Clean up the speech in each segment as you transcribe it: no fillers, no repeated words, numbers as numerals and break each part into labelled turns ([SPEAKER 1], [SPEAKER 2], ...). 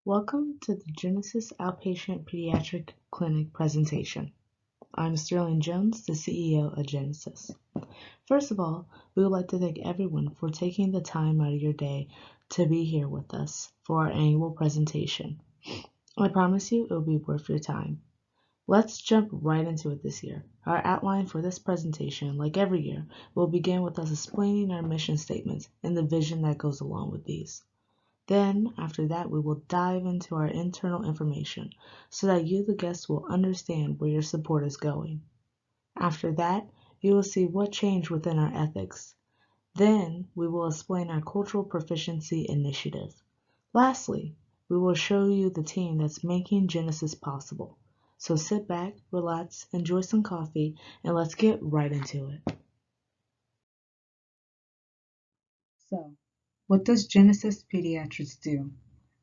[SPEAKER 1] Welcome to the Genesis Outpatient Pediatric Clinic presentation. I'm Sterling Jones, the CEO of Genesis. First of all, we would like to thank everyone for taking the time out of your day to be here with us for our annual presentation. I promise you it will be worth your time. Let's jump right into it this year. Our outline for this presentation, like every year, will begin with us explaining our mission statements and the vision that goes along with these. Then, after that, we will dive into our internal information so that you, the guests, will understand where your support is going. After that, you will see what changed within our ethics. Then, we will explain our cultural proficiency initiative. Lastly, we will show you the team that's making Genesis possible. So sit back, relax, enjoy some coffee, and let's get right into it. So, what does Genesis Pediatrics do?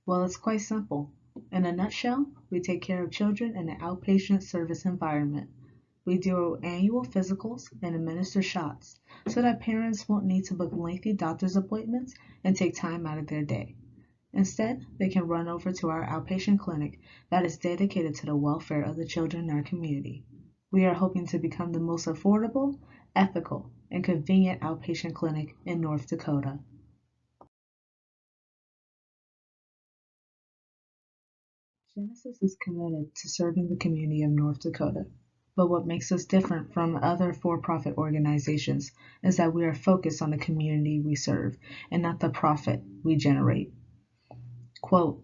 [SPEAKER 1] Well, it's quite simple. In a nutshell, we take care of children in an outpatient service environment. We do annual physicals and administer shots so that parents won't need to book lengthy doctor's appointments and take time out of their day. Instead, they can run over to our outpatient clinic that is dedicated to the welfare of the children in our community. We are hoping to become the most affordable, ethical, and convenient outpatient clinic in North Dakota. Genesis is committed to serving the community of North Dakota, but what makes us different from other for-profit organizations is that we are focused on the community we serve and not the profit we generate. Quote,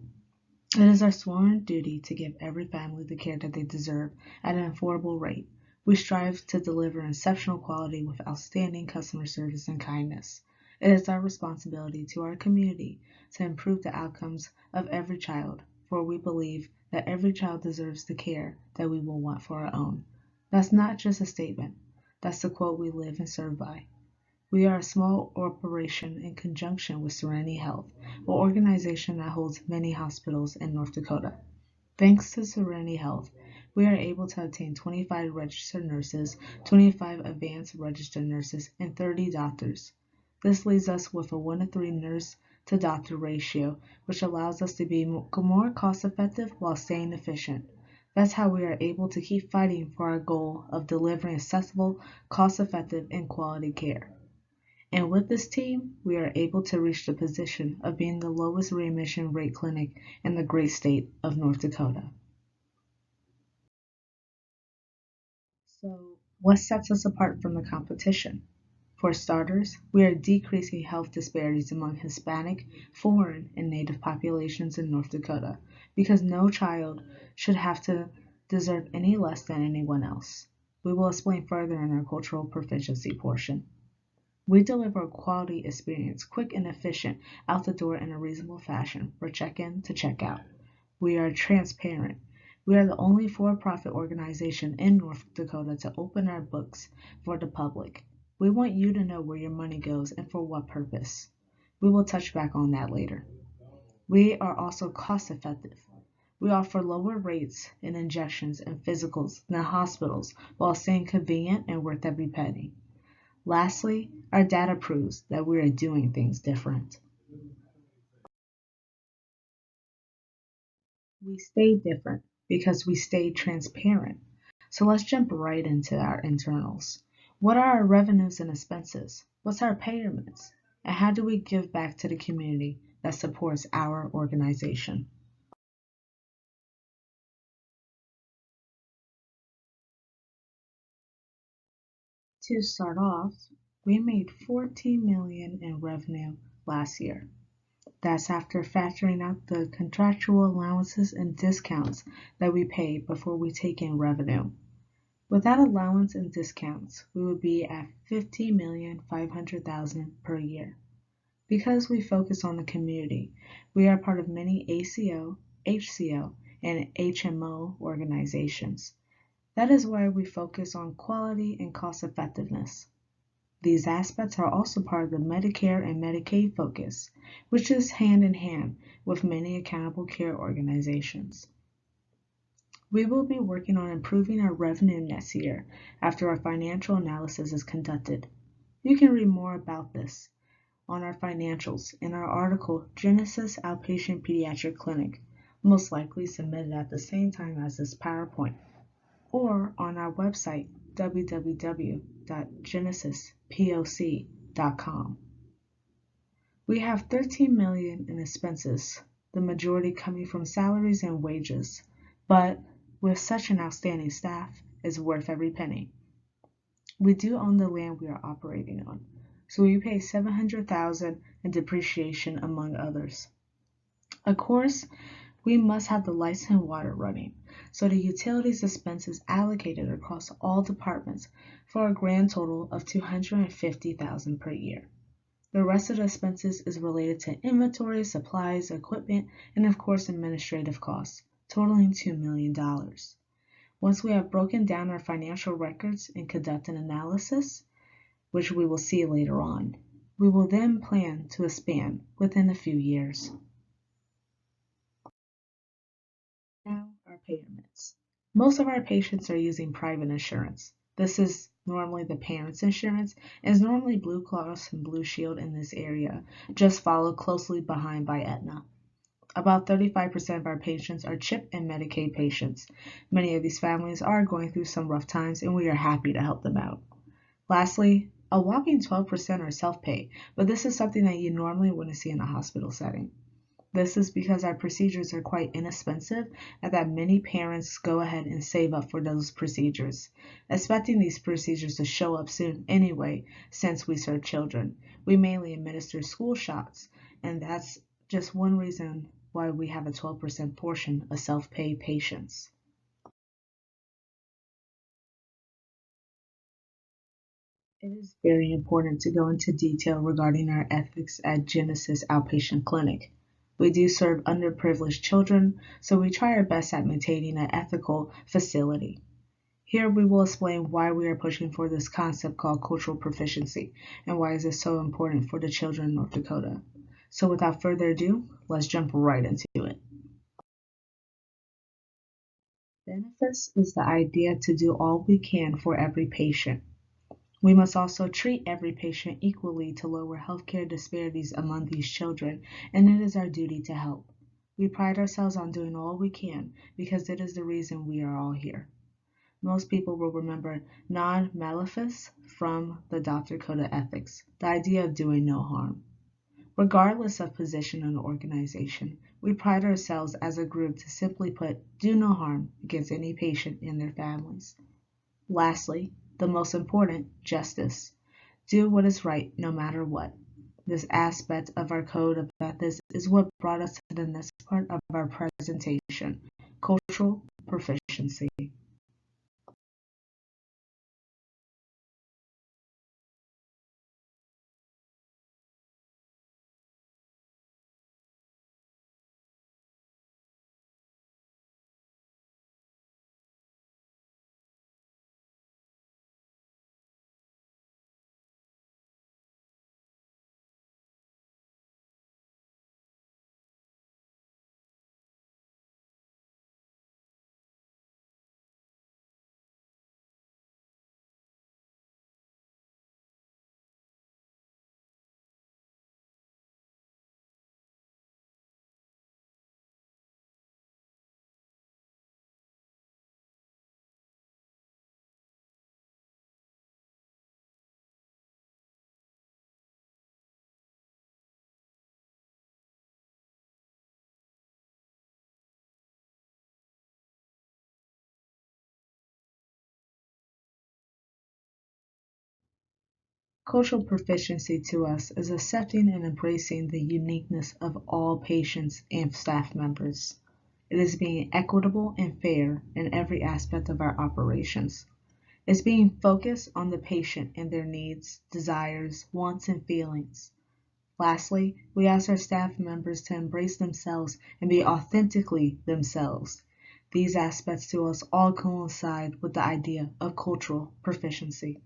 [SPEAKER 1] "It is our sworn duty to give every family the care that they deserve at an affordable rate. We strive to deliver exceptional quality with outstanding customer service and kindness. It is our responsibility to our community to improve the outcomes of every child, for we believe that every child deserves the care that we will want for our own." That's not just a statement. That's the quote we live and serve by. We are a small operation in conjunction with Serenity Health, an organization that holds many hospitals in North Dakota. Thanks to Serenity Health, we are able to obtain 25 registered nurses, 25 advanced registered nurses, and 30 doctors. This leaves us with a 1-to-3 nurse to doctor ratio, which allows us to be more cost effective while staying efficient. That's how we are able to keep fighting for our goal of delivering accessible, cost effective, and quality care. And with this team, we are able to reach the position of being the lowest readmission rate clinic in the great state of North Dakota. So, what sets us apart from the competition? For starters, we are decreasing health disparities among Hispanic, foreign, and Native populations in North Dakota because no child should have to deserve any less than anyone else. We will explain further in our cultural proficiency portion. We deliver a quality experience, quick and efficient, out the door in a reasonable fashion for check-in to check-out. We are transparent. We are the only for-profit organization in North Dakota to open our books for the public. We want you to know where your money goes and for what purpose. We will touch back on that later. We are also cost-effective. We offer lower rates in injections and physicals than hospitals while staying convenient and worth every penny. Lastly, our data proves that we are doing things different. We stay different because we stay transparent. So let's jump right into our internals. What are our revenues and expenses? What's our payments? And how do we give back to the community that supports our organization? To start off, we made $14 million in revenue last year. That's after factoring out the contractual allowances and discounts that we pay before we take in revenue. Without allowance and discounts, we would be at $50,500,000 per year. Because we focus on the community, we are part of many ACO, HCO, and HMO organizations. That is why we focus on quality and cost effectiveness. These aspects are also part of the Medicare and Medicaid focus, which is hand in hand with many accountable care organizations. We will be working on improving our revenue next year after our financial analysis is conducted. You can read more about this on our financials in our article, Genesis Outpatient Pediatric Clinic, most likely submitted at the same time as this PowerPoint, or on our website www.genesispoc.com. We have $13 million in expenses, the majority coming from salaries and wages, but with such an outstanding staff, it's worth every penny. We do own the land we are operating on, so we pay $700,000 in depreciation among others. Of course, we must have the lights and water running, so the utilities expense is allocated across all departments for a grand total of $250,000 per year. The rest of the expenses is related to inventory, supplies, equipment, and of course administrative costs, totaling $2 million. Once we have broken down our financial records and conduct an analysis, which we will see later on, we will then plan to expand within a few years. Now, our payments. Most of our patients are using private insurance. This is normally the parents' insurance, and is normally Blue Cross and Blue Shield in this area, just followed closely behind by Aetna. About 35% of our patients are CHIP and Medicaid patients. Many of these families are going through some rough times, and we are happy to help them out. Lastly, a whopping 12% are self-pay, but this is something that you normally wouldn't see in a hospital setting. This is because our procedures are quite inexpensive and that many parents go ahead and save up for those procedures, expecting these procedures to show up soon anyway since we serve children. We mainly administer school shots, and that's just one reason why we have a 12% portion of self-pay patients. It is very important to go into detail regarding our ethics at Genesis Outpatient Clinic. We do serve underprivileged children, so we try our best at maintaining an ethical facility. Here we will explain why we are pushing for this concept called cultural proficiency and why is it so important for the children in North Dakota. So without further ado, let's jump right into it. Benefits is the idea to do all we can for every patient. We must also treat every patient equally to lower healthcare disparities among these children, and it is our duty to help. We pride ourselves on doing all we can because it is the reason we are all here. Most people will remember non malefice from the Dr. Dakota Ethics, the idea of doing no harm. Regardless of position in the organization, we pride ourselves as a group to simply put, do no harm against any patient and their families. Lastly, the most important, justice. Do what is right no matter what. This aspect of our code of ethics is what brought us to the next part of our presentation, cultural proficiency. Cultural proficiency to us is accepting and embracing the uniqueness of all patients and staff members. It is being equitable and fair in every aspect of our operations. It's being focused on the patient and their needs, desires, wants, and feelings. Lastly, we ask our staff members to embrace themselves and be authentically themselves. These aspects to us all coincide with the idea of cultural proficiency.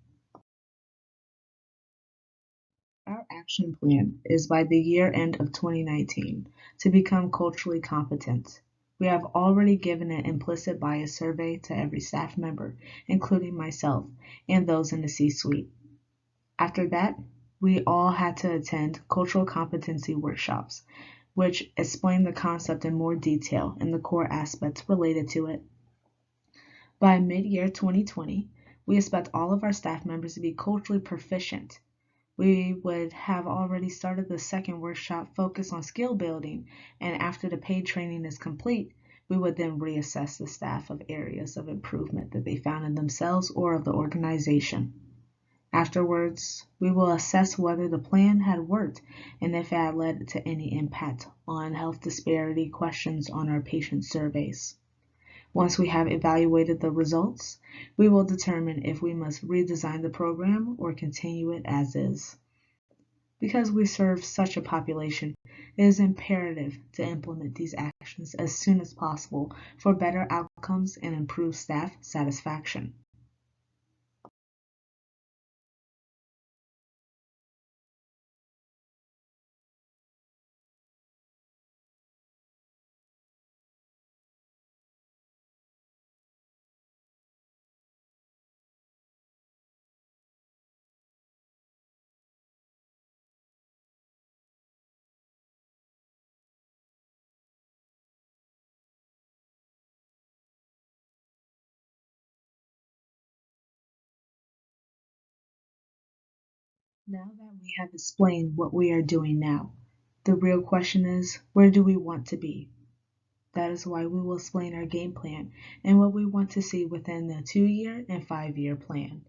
[SPEAKER 1] Our action plan is by the year end of 2019 to become culturally competent. We have already given an implicit bias survey to every staff member, including myself and those in the C-suite. After that, we all had to attend cultural competency workshops, which explain the concept in more detail and the core aspects related to it. By mid-year 2020, we expect all of our staff members to be culturally proficient. We would have already started the second workshop focused on skill building, and after the paid training is complete, we would then reassess the staff of areas of improvement that they found in themselves or of the organization. Afterwards, we will assess whether the plan had worked and if it had led to any impact on health disparity questions on our patient surveys. Once we have evaluated the results, we will determine if we must redesign the program or continue it as is. Because we serve such a population, it is imperative to implement these actions as soon as possible for better outcomes and improved staff satisfaction. Now that we have explained what we are doing now, the real question is, where do we want to be? That is why we will explain our game plan and what we want to see within the 2-year and 5-year plan.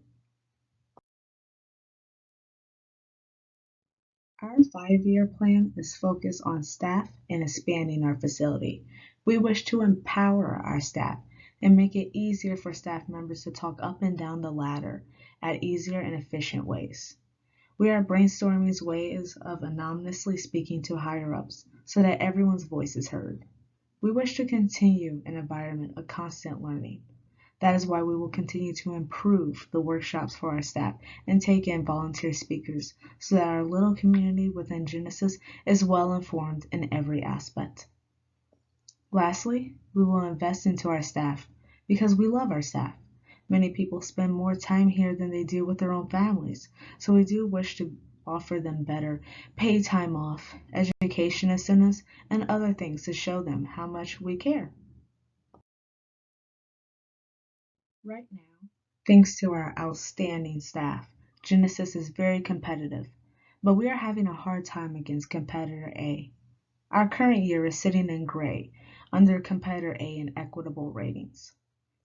[SPEAKER 1] Our 5-year plan is focused on staff and expanding our facility. We wish to empower our staff and make it easier for staff members to talk up and down the ladder at easier and efficient ways. We are brainstorming ways of anonymously speaking to higher-ups so that everyone's voice is heard. We wish to continue an environment of constant learning. That is why we will continue to improve the workshops for our staff and take in volunteer speakers so that our little community within Genesis is well informed in every aspect. Lastly, we will invest into our staff because we love our staff. Many people spend more time here than they do with their own families, so we do wish to offer them better paid time off, education incentives, and other things to show them how much we care. Right now, thanks to our outstanding staff, Genesis is very competitive, but we are having a hard time against competitor A. Our current year is sitting in gray under competitor A in equitable ratings.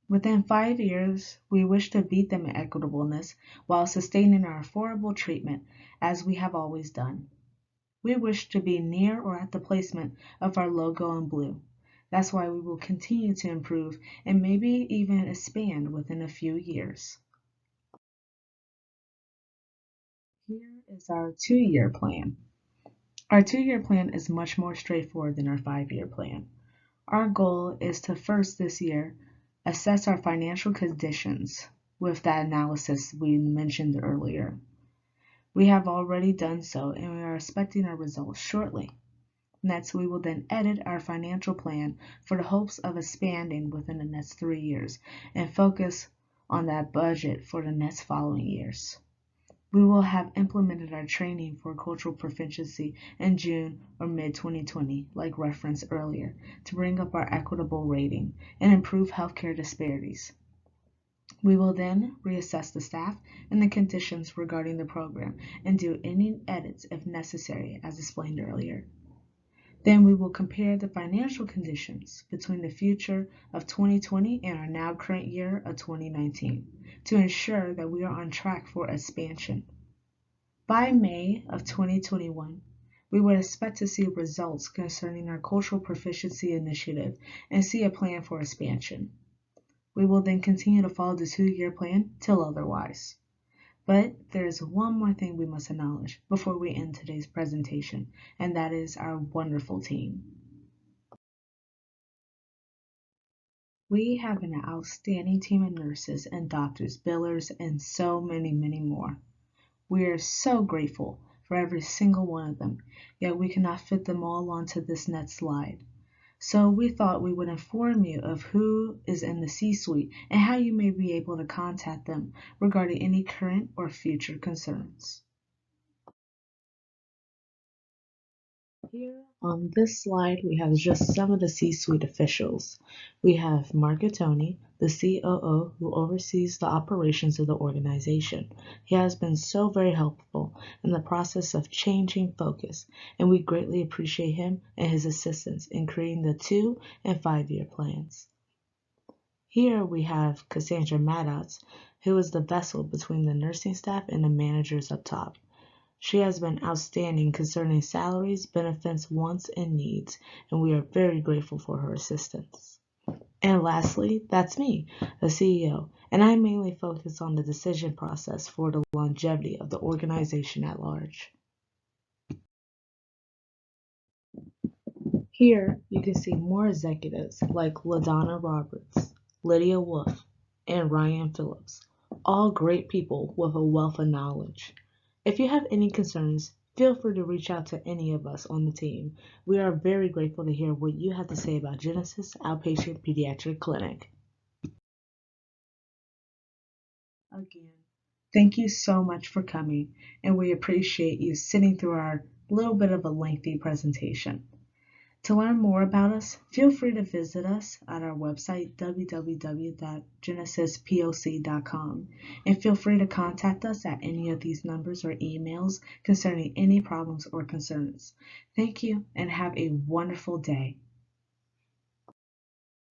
[SPEAKER 1] Within 5 years, we wish to beat them in equitableness while sustaining our affordable treatment as we have always done. We wish to be near or at the placement of our logo in blue. That's why we will continue to improve and maybe even expand within a few years. Here is our 2-year plan. Our 2-year plan is much more straightforward than our 5-year plan. Our goal is to first this year assess our financial conditions with that analysis we mentioned earlier. We have already done so and we are expecting our results shortly. Next, we will then edit our financial plan for the hopes of expanding within the next 3 years and focus on that budget for the next following years. We will have implemented our training for cultural proficiency in June or mid-2020, like referenced earlier, to bring up our equitable rating and improve healthcare disparities. We will then reassess the staff and the conditions regarding the program and do any edits if necessary, as explained earlier. Then we will compare the financial conditions between the future of 2020 and our now current year of 2019 to ensure that we are on track for expansion. By May of 2021, we would expect to see results concerning our cultural proficiency initiative and see a plan for expansion. We will then continue to follow the 2-year plan till otherwise. But there is one more thing we must acknowledge before we end today's presentation, and that is our wonderful team. We have an outstanding team of nurses and doctors, billers, and so many, many more. We are so grateful for every single one of them, yet we cannot fit them all onto this next slide. So we thought we would inform you of who is in the C-suite and how you may be able to contact them regarding any current or future concerns. Here on this slide, we have just some of the C-suite officials. We have Marcatoni, the COO who oversees the operations of the organization. He has been so very helpful in the process of changing focus, and we greatly appreciate him and his assistance in creating the 2- and 5-year plans. Here we have Cassandra Maddox, who is the vessel between the nursing staff and the managers up top. She has been outstanding concerning salaries, benefits, wants, and needs, and we are very grateful for her assistance. And lastly, that's me, the CEO, and I mainly focus on the decision process for the longevity of the organization at large. Here you can see more executives like LaDonna Roberts, Lydia Wolf, and Ryan Phillips, all great people with a wealth of knowledge. If you have any concerns, feel free to reach out to any of us on the team. We are very grateful to hear what you have to say about Genesis Outpatient Pediatric Clinic. Again, thank you so much for coming, and we appreciate you sitting through our little bit of a lengthy presentation. To learn more about us, feel free to visit us at our website, www.genesispoc.com, and feel free to contact us at any of these numbers or emails concerning any problems or concerns. Thank you, and have a wonderful day.